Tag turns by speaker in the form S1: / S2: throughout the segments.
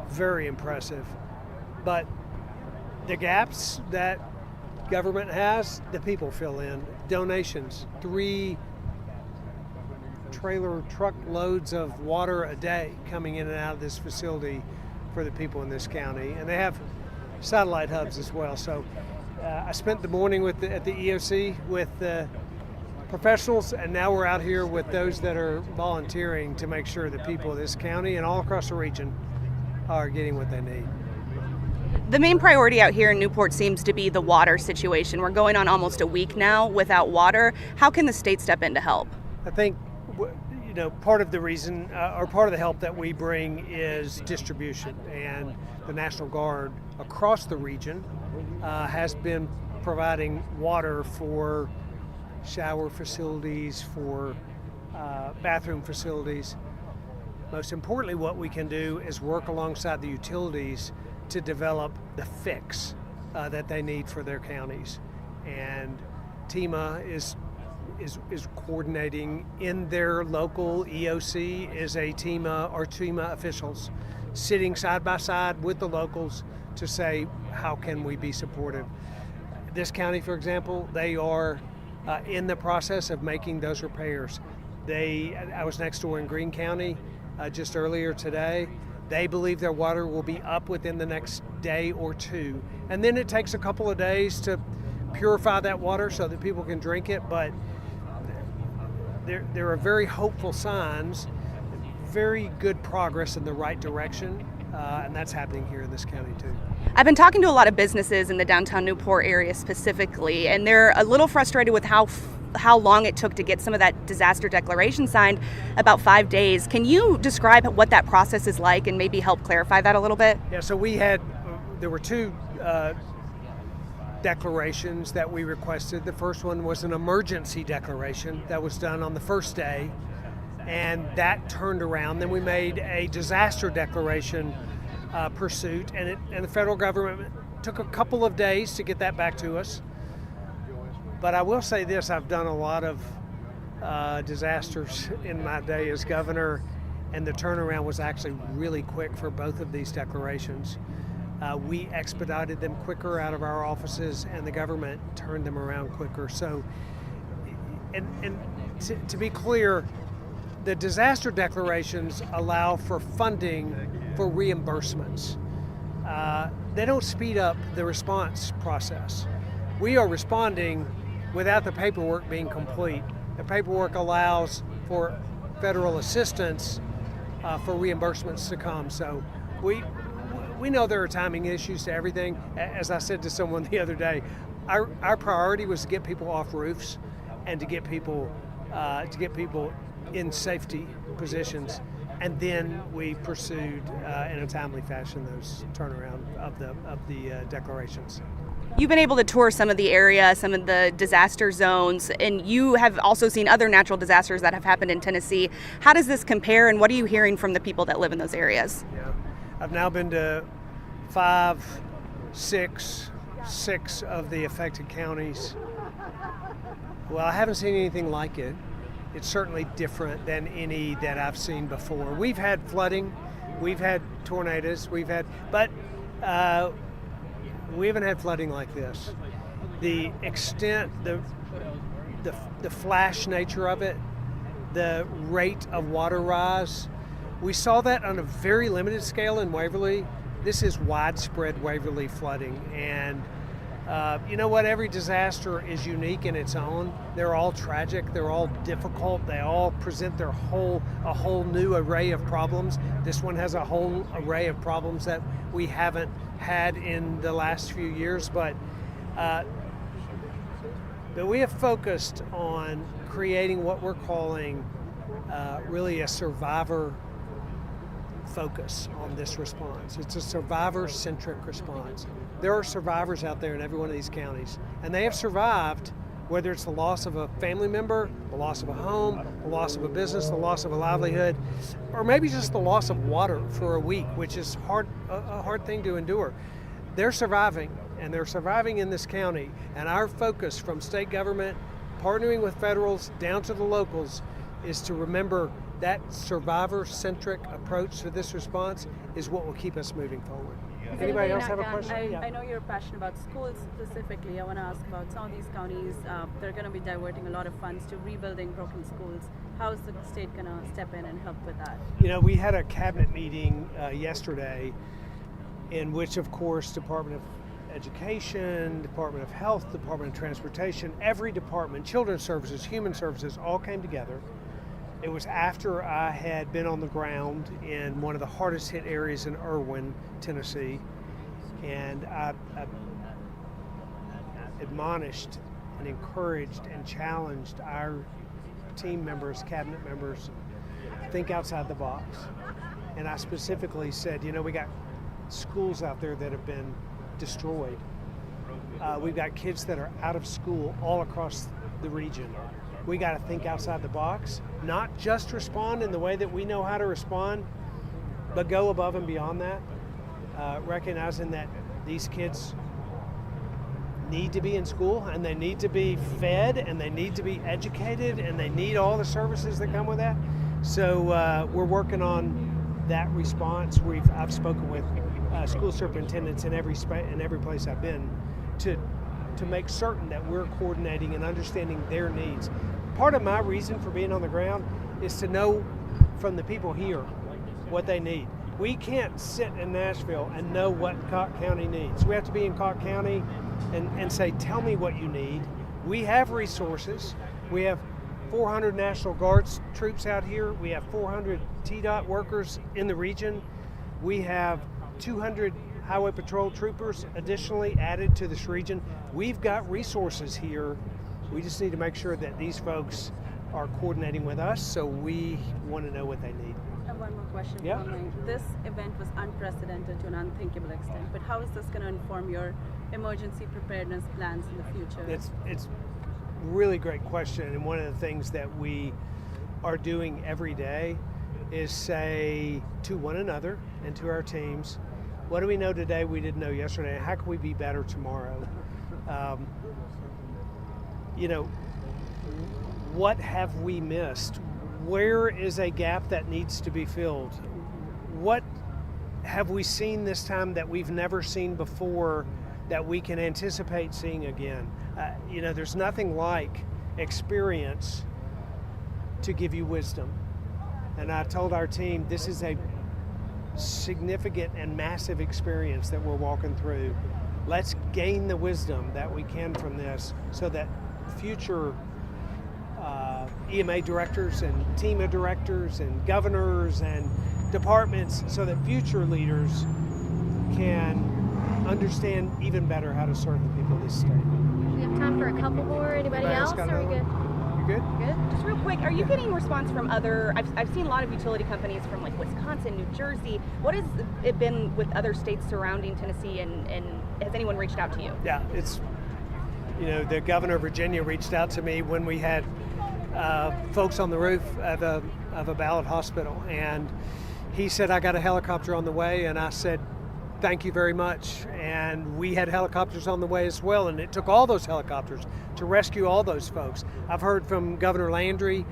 S1: Very impressive. But the gaps that government has, the people fill in. Donations, 3 trailer truck loads of water a day coming in and out of this facility for the people in this county. And they have satellite hubs as well. So I spent the morning at the EOC with professionals, and now we're out here with those that are volunteering to make sure the people of this county and all across the region are getting what they need.
S2: The main priority out here in Newport seems to be the water situation. We're going on almost a week now without water. How can the state step in to help?
S1: I think, part of the reason or part of the help that we bring is distribution, and the National Guard across the region has been providing water for shower facilities, for bathroom facilities. Most importantly, what we can do is work alongside the utilities to develop the fix that they need for their counties. And TEMA is coordinating in their local EOC is a TEMA officials sitting side by side with the locals to say, how can we be supportive? This county, for example, they are in the process of making those repairs. I was next door in Greene County just earlier today. They believe their water will be up within the next day or two. And then it takes a couple of days to purify that water so that people can drink it. But there are very hopeful signs, very good progress in the right direction. And that's happening here in this county too.
S2: I've been talking to a lot of businesses in the downtown Newport area specifically, and they're a little frustrated with how long it took to get some of that disaster declaration signed, about 5 days. Can you describe what that process is like and maybe help clarify that a little bit?
S1: Yeah, so there were 2 declarations that we requested. The first one was an emergency declaration that was done on the first day, and that turned around. Then we made a disaster declaration pursuit, and the federal government took a couple of days to get that back to us. But I will say this, I've done a lot of disasters in my day as governor, and the turnaround was actually really quick for both of these declarations. We expedited them quicker out of our offices, and the government turned them around quicker. So, and to be clear, the disaster declarations allow for funding for reimbursements. They don't speed up the response process. We are responding without the paperwork being complete. The paperwork allows for federal assistance for reimbursements to come. So we know there are timing issues to everything. As I said to someone the other day, our priority was to get people off roofs and to get people in safety positions, and then we pursued in a timely fashion those turnaround of the declarations.
S2: You've been able to tour some of the area, some of the disaster zones, and you have also seen other natural disasters that have happened in Tennessee. How does this compare, and what are you hearing from the people that live in those areas?
S1: Yeah, I've now been to 6 of the affected counties. Well, I haven't seen anything like it. It's certainly different than any that I've seen before. We've had flooding, we've had tornadoes, but we haven't had flooding like this. The extent, the flash nature of it, the rate of water rise, we saw that on a very limited scale in Waverly. This is widespread Waverly flooding, and you know what? Every disaster is unique in its own. They're all tragic. They're all difficult. They all present a whole new array of problems. This one has a whole array of problems that we haven't had in the last few years, but we have focused on creating what we're calling really a survivor focus on this response. It's a survivor-centric response. There are survivors out there in every one of these counties, and they have survived, whether it's the loss of a family member, the loss of a home, the loss of a business, the loss of a livelihood, or maybe just the loss of water for a week, which is a hard thing to endure. They're surviving, and they're surviving in this county, and our focus from state government, partnering with federals down to the locals, is to remember that survivor-centric approach to this response is what will keep us moving forward. Anybody else have a question?
S3: I know you're passionate about schools specifically. I want to ask about some of these counties. They're going to be diverting a lot of funds to rebuilding broken schools. How is the state going to step in and help with that?
S1: We had a cabinet meeting yesterday in which, of course, Department of Education, Department of Health, Department of Transportation, every department, Children's Services, Human Services, all came together. It was after I had been on the ground in one of the hardest hit areas in Irwin, Tennessee, and I admonished and encouraged and challenged our team members, cabinet members, think outside the box. And I specifically said, we got schools out there that have been destroyed. We've got kids that are out of school all across the region. We got to think outside the box, not just respond in the way that we know how to respond, but go above and beyond that, recognizing that these kids need to be in school and they need to be fed and they need to be educated and they need all the services that come with that. So we're working on that response. I've spoken with school superintendents in every place I've been to make certain that we're coordinating and understanding their needs. Part of my reason for being on the ground is to know from the people here what they need. We can't sit in Nashville and know what Cocke County needs. We have to be in Cocke County and say, tell me what you need. We have resources. We have 400 National Guards troops out here. We have 400 TDOT workers in the region. We have 200 Highway Patrol troopers additionally added to this region. We've got resources here. We just need to make sure that these folks are coordinating with us, so we want to know what they need.
S3: I have one more question.
S1: Yeah.
S3: This event was unprecedented to an unthinkable extent, but how is this going to inform your emergency preparedness plans in the future?
S1: It's a really great question, and one of the things that we are doing every day is say to one another and to our teams, what do we know today we didn't know yesterday? How can we be better tomorrow? What have we missed? Where is a gap that needs to be filled? What have we seen this time that we've never seen before that we can anticipate seeing again? There's nothing like experience to give you wisdom. And I told our team, this is a significant and massive experience that we're walking through. Let's gain the wisdom that we can from this so that future EMA directors and TEMA directors and governors and departments, so that future leaders can understand even better how to serve the people of this state.
S4: We have time for a couple more. Anybody else? Are we good?
S1: You good?
S4: Good.
S2: Just real quick, are you getting response from other, I've seen a lot of utility companies from like Wisconsin, New Jersey. What has it been with other states surrounding Tennessee, and has anyone reached out to you?
S1: Yeah, it's, the governor of Virginia reached out to me when we had folks on the roof of a Ballard hospital, and he said, I got a helicopter on the way, and I said, thank you very much. And we had helicopters on the way as well, and it took all those helicopters to rescue all those folks. I've heard from Governor Landry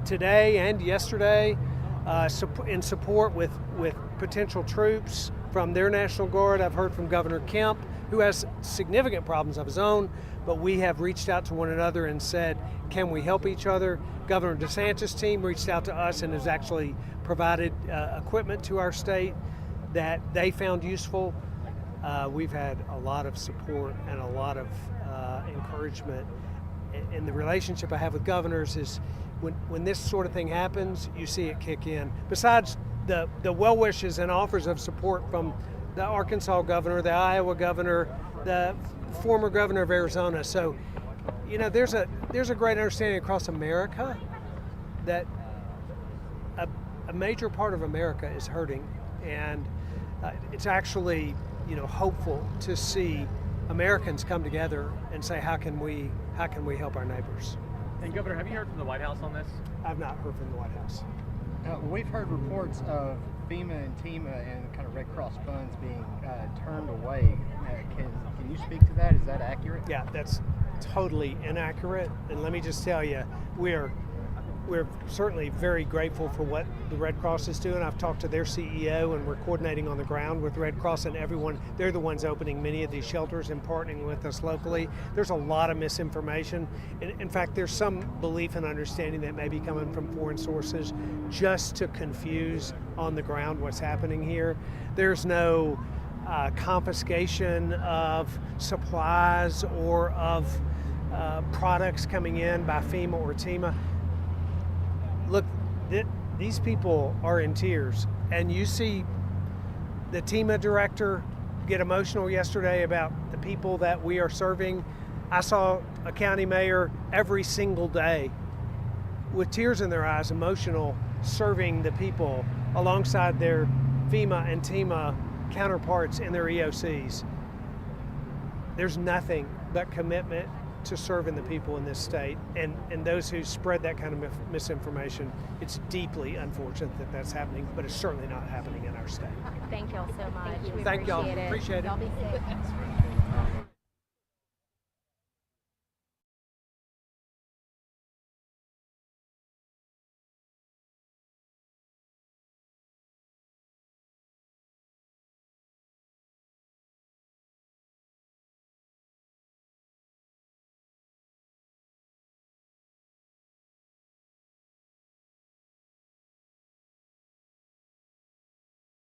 S1: today and yesterday in support with potential troops from their National Guard. I've heard from Governor Kemp, who has significant problems of his own, but we have reached out to one another and said, can we help each other? Governor DeSantis' team reached out to us and has actually provided equipment to our state that they found useful. We've had a lot of support and a lot of encouragement. And the relationship I have with governors is when this sort of thing happens, you see it kick in. Besides the well wishes and offers of support from the Arkansas governor, the Iowa governor, the former governor of Arizona. So, there's a great understanding across America that a major part of America is hurting, and it's actually hopeful to see Americans come together and say, how can we help our neighbors?
S5: And Governor, have you heard from the White House on this?
S1: I've not heard from the White House.
S6: We've heard reports of FEMA and TEMA and kind of Red Cross funds being turned away. Can you speak to that? Is that accurate?
S1: Yeah, that's totally inaccurate. And let me just tell you, we're we're certainly very grateful for what the Red Cross is doing. I've talked to their CEO, and we're coordinating on the ground with Red Cross and everyone. They're the ones opening many of these shelters and partnering with us locally. There's a lot of misinformation. In fact, there's some belief and understanding that may be coming from foreign sources just to confuse on the ground what's happening here. There's no confiscation of supplies or of products coming in by FEMA or TEMA. Look, these people are in tears, and you see the TEMA director get emotional yesterday about the people that we are serving. I saw a county mayor every single day with tears in their eyes, emotional, serving the people alongside their FEMA and TEMA counterparts in their EOCs. There's nothing but commitment to serving the people in this state, and those who spread that kind of misinformation. It's deeply unfortunate that that's happening, but it's certainly not happening in our state.
S4: Thank y'all so much. We
S1: Thank y'all.
S4: appreciate it.
S1: Appreciate it.
S4: Y'all be safe.